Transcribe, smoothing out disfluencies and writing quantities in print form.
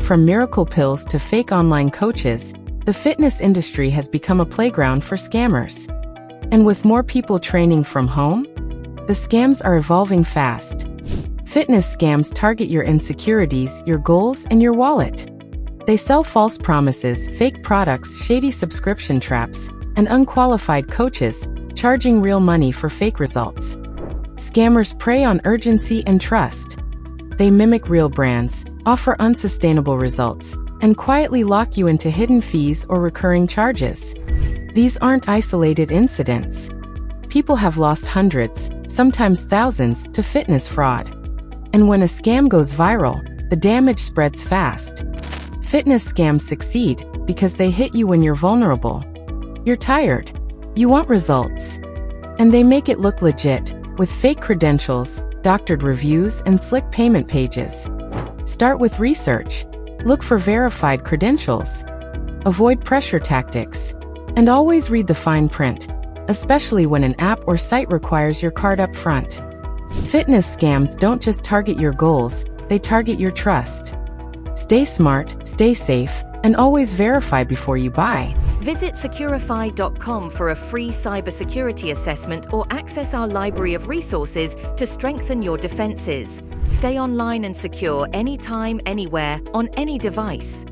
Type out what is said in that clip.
From miracle pills to fake online coaches, the fitness industry has become a playground for scammers. And with more people training from home, the scams are evolving fast. Fitness scams target your insecurities, your goals, and your wallet. They sell false promises, fake products, shady subscription traps, and unqualified coaches, charging real money for fake results. Scammers prey on urgency and trust. They mimic real brands, offer unsustainable results, and quietly lock you into hidden fees or recurring charges. These aren't isolated incidents. People have lost hundreds, sometimes thousands, to fitness fraud. And when a scam goes viral, the damage spreads fast. Fitness scams succeed because they hit you when you're vulnerable. You're tired. You want results. And they make it look legit, with fake credentials, doctored reviews, and slick payment pages. Start with research. Look for verified credentials. Avoid pressure tactics. And always read the fine print, especially when an app or site requires your card up front. Fitness scams don't just target your goals, they target your trust. Stay smart, stay safe, and always verify before you buy. Visit Securafy.com for a free cybersecurity assessment or access our library of resources to strengthen your defenses. Stay online and secure anytime, anywhere, on any device.